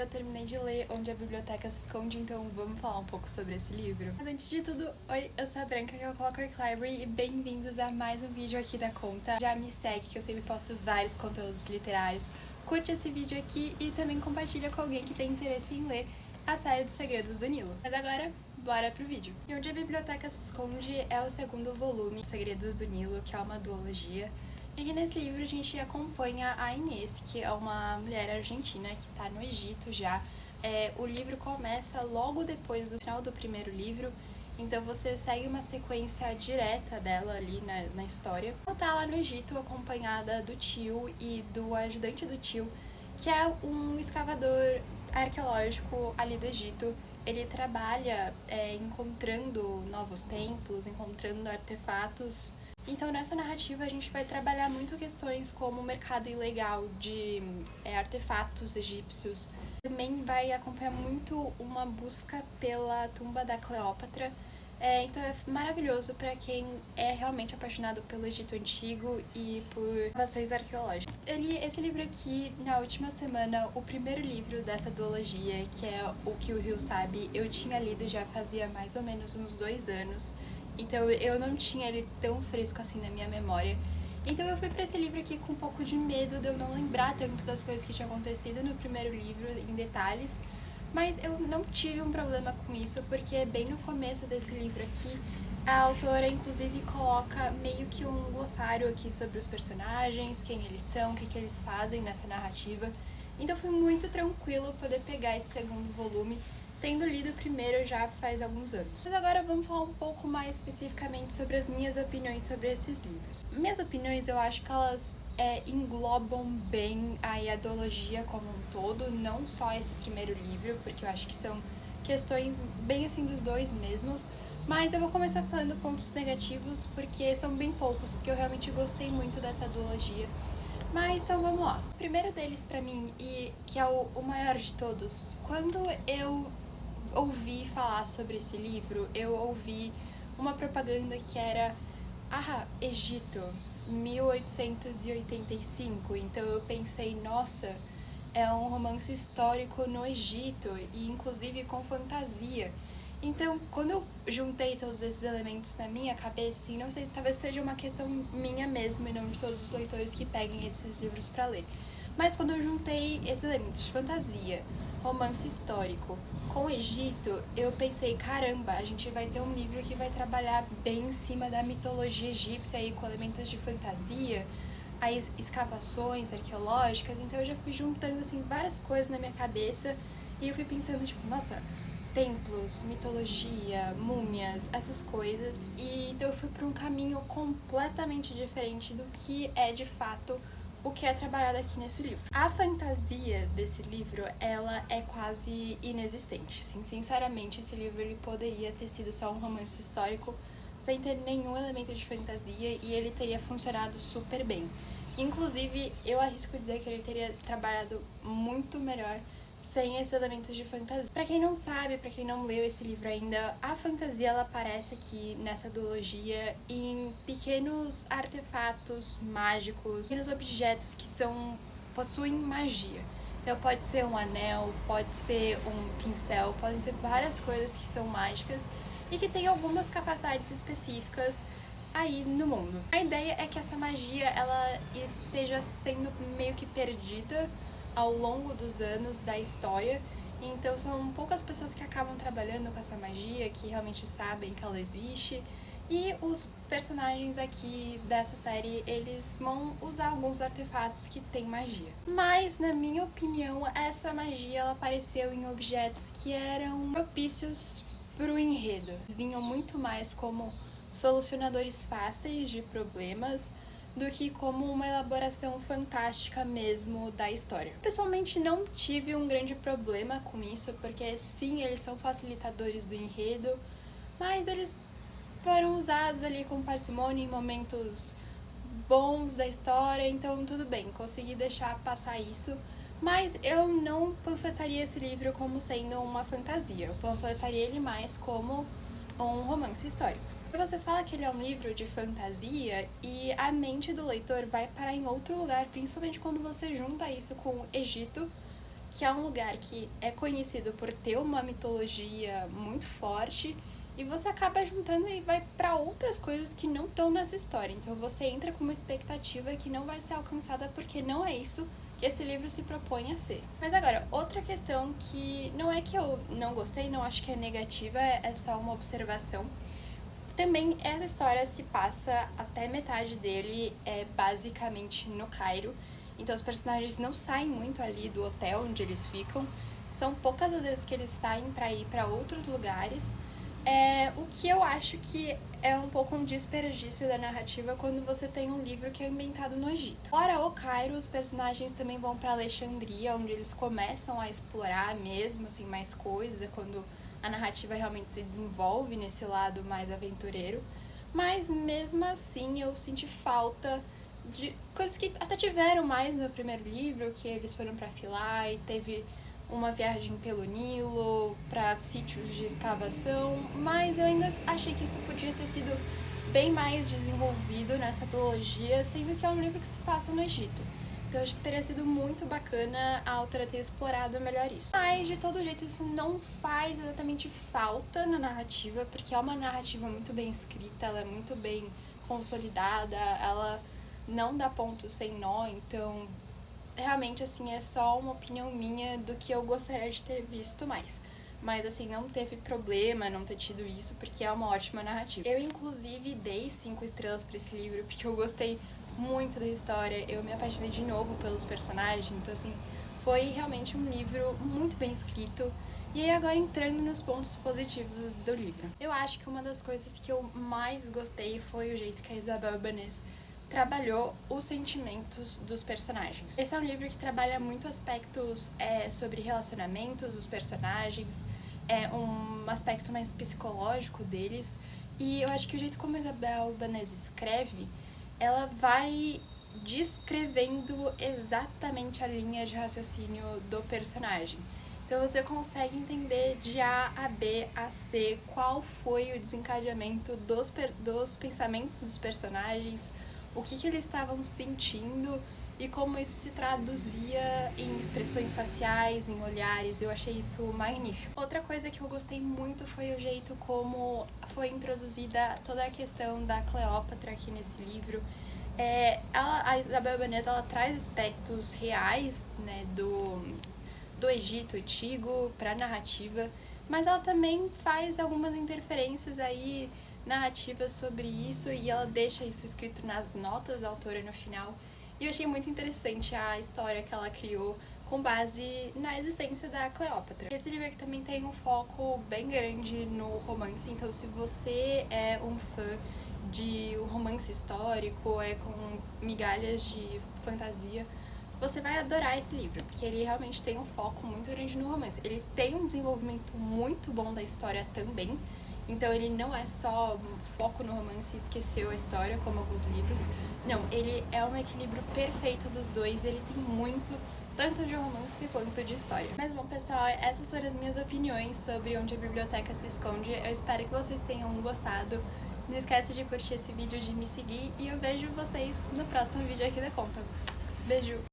eu terminei de ler Onde a Biblioteca se Esconde, então vamos falar um pouco sobre esse livro. Mas antes de tudo, oi, eu sou a Branca, que é o Clockwork Library, e bem-vindos a mais um vídeo aqui da conta. Já me segue, que eu sempre posto vários conteúdos literários. Curte esse vídeo aqui e também compartilha com alguém que tem interesse em ler a série dos Segredos do Nilo. Mas agora, bora pro vídeo. E Onde a Biblioteca se Esconde é o segundo volume, Segredos do Nilo, que é uma duologia. E aqui nesse livro a gente acompanha a Inês, que é uma mulher argentina que está no Egito já. O livro começa logo depois do final do primeiro livro, então você segue uma sequência direta dela ali na história. Ela tá lá no Egito acompanhada do tio e do ajudante do tio, que é um escavador arqueológico ali do Egito. Ele trabalha encontrando novos templos, encontrando artefatos. Então, nessa narrativa, a gente vai trabalhar muito questões como o mercado ilegal de artefatos egípcios. Também vai acompanhar muito uma busca pela tumba da Cleópatra. Então, é maravilhoso para quem é realmente apaixonado pelo Egito Antigo e por escavações arqueológicas. Eu li esse livro aqui na última semana, o primeiro livro dessa duologia, que é O Que o Rio Sabe. Eu tinha lido já fazia mais ou menos uns 2 anos. Então eu não tinha ele tão fresco assim na minha memória. Então eu fui pra esse livro aqui com um pouco de medo de eu não lembrar tanto das coisas que tinham acontecido no primeiro livro, em detalhes. Mas eu não tive um problema com isso, porque bem no começo desse livro aqui, a autora inclusive coloca meio que um glossário aqui sobre os personagens, quem eles são, o que eles fazem nessa narrativa. Então foi muito tranquilo poder pegar esse segundo volume, tendo lido o primeiro já faz alguns anos. Mas agora vamos falar um pouco mais especificamente sobre as minhas opiniões sobre esses livros. Minhas opiniões, eu acho que elas englobam bem a ideologia como um todo, não só esse primeiro livro, porque eu acho que são questões bem assim dos dois mesmos. Mas eu vou começar falando pontos negativos, porque são bem poucos, porque eu realmente gostei muito dessa duologia. Mas então vamos lá. O primeiro deles pra mim, e que é o maior de todos, quando eu ouvi falar sobre esse livro, eu ouvi uma propaganda que era Egito, 1885. Então eu pensei, nossa, é um romance histórico no Egito e inclusive com fantasia. Então, quando eu juntei todos esses elementos na minha cabeça, e não sei, talvez seja uma questão minha mesmo e não de todos os leitores que peguem esses livros para ler, mas quando eu juntei esses elementos de fantasia, romance histórico com o Egito, eu pensei, caramba, a gente vai ter um livro que vai trabalhar bem em cima da mitologia egípcia aí, com elementos de fantasia, as escavações arqueológicas. Então eu já fui juntando assim várias coisas na minha cabeça e eu fui pensando, tipo, nossa, templos, mitologia, múmias, essas coisas. E então eu fui para um caminho completamente diferente do que é de fato o que é trabalhado aqui nesse livro. A fantasia desse livro, ela é quase inexistente. Sim, sinceramente, esse livro ele poderia ter sido só um romance histórico sem ter nenhum elemento de fantasia e ele teria funcionado super bem. Inclusive, eu arrisco dizer que ele teria trabalhado muito melhor sem esses elementos de fantasia. Pra quem não sabe, pra quem não leu esse livro ainda, a fantasia ela aparece aqui nessa duologia em pequenos artefatos mágicos, pequenos objetos que possuem magia. Então pode ser um anel, pode ser um pincel, podem ser várias coisas que são mágicas e que têm algumas capacidades específicas aí no mundo. A ideia é que essa magia ela esteja sendo meio que perdida ao longo dos anos da história, então são poucas pessoas que acabam trabalhando com essa magia, que realmente sabem que ela existe, e os personagens aqui dessa série, eles vão usar alguns artefatos que têm magia. Mas, na minha opinião, essa magia ela apareceu em objetos que eram propícios pro enredo. Eles vinham muito mais como solucionadores fáceis de problemas do que como uma elaboração fantástica mesmo da história. Pessoalmente não tive um grande problema com isso, porque sim, eles são facilitadores do enredo, mas eles foram usados ali com parcimônia em momentos bons da história, então tudo bem, consegui deixar passar isso. Mas eu não panfletaria esse livro como sendo uma fantasia, eu panfletaria ele mais como um romance histórico. Você fala que ele é um livro de fantasia e a mente do leitor vai parar em outro lugar, principalmente quando você junta isso com o Egito, que é um lugar que é conhecido por ter uma mitologia muito forte, e você acaba juntando e vai para outras coisas que não estão nessa história. Então você entra com uma expectativa que não vai ser alcançada porque não é isso que esse livro se propõe a ser. Mas agora, outra questão que não é que eu não gostei, não acho que é negativa, é só uma observação. Também essa história se passa até metade dele, basicamente no Cairo. Então os personagens não saem muito ali do hotel onde eles ficam. São poucas as vezes que eles saem para ir para outros lugares. O que eu acho que é um pouco um desperdício da narrativa quando você tem um livro que é ambientado no Egito. Fora o Cairo, os personagens também vão para Alexandria, onde eles começam a explorar mesmo assim mais coisas, quando a narrativa realmente se desenvolve nesse lado mais aventureiro. Mas mesmo assim eu senti falta de coisas que até tiveram mais no primeiro livro, que eles foram para Philae, teve uma viagem pelo Nilo, para sítios de escavação, mas eu ainda achei que isso podia ter sido bem mais desenvolvido nessa trilogia, sendo que é um livro que se passa no Egito. Então eu acho que teria sido muito bacana a autora ter explorado melhor isso. Mas, de todo jeito, isso não faz exatamente falta na narrativa, porque é uma narrativa muito bem escrita, ela é muito bem consolidada, ela não dá ponto sem nó, então realmente, assim, é só uma opinião minha do que eu gostaria de ter visto mais. Mas, assim, não teve problema não ter tido isso, porque é uma ótima narrativa. Eu, inclusive, dei 5 estrelas pra esse livro, porque eu gostei muito da história, eu me apaixonei de novo pelos personagens, então, assim, foi realmente um livro muito bem escrito. E aí, agora entrando nos pontos positivos do livro. Eu acho que uma das coisas que eu mais gostei foi o jeito que a Isabel Ibanez trabalhou os sentimentos dos personagens. Esse é um livro que trabalha muito aspectos sobre relacionamentos dos personagens, um aspecto mais psicológico deles, e eu acho que o jeito como a Isabel Ibanez escreve, ela vai descrevendo exatamente a linha de raciocínio do personagem. Então você consegue entender de A a B a C qual foi o desencadeamento dos pensamentos dos personagens, o que eles estavam sentindo e como isso se traduzia em expressões faciais, em olhares. Eu achei isso magnífico. Outra coisa que eu gostei muito foi o jeito como foi introduzida toda a questão da Cleópatra aqui nesse livro. A Isabel Ibanez, ela traz aspectos reais, né, do Egito antigo para a narrativa, mas ela também faz algumas interferências aí narrativas sobre isso, e ela deixa isso escrito nas notas da autora no final. E eu achei muito interessante a história que ela criou com base na existência da Cleópatra. Esse livro aqui também tem um foco bem grande no romance, então se você é um fã de romance histórico, com migalhas de fantasia, você vai adorar esse livro, porque ele realmente tem um foco muito grande no romance. Ele tem um desenvolvimento muito bom da história também, então ele não é só um foco no romance e esqueceu a história, como alguns livros. Não, ele é um equilíbrio perfeito dos dois, ele tem muito, tanto de romance quanto de história. Mas bom, pessoal, essas foram as minhas opiniões sobre Onde a Biblioteca se Esconde. Eu espero que vocês tenham gostado. Não esquece de curtir esse vídeo, de me seguir, e eu vejo vocês no próximo vídeo aqui da conta. Beijo!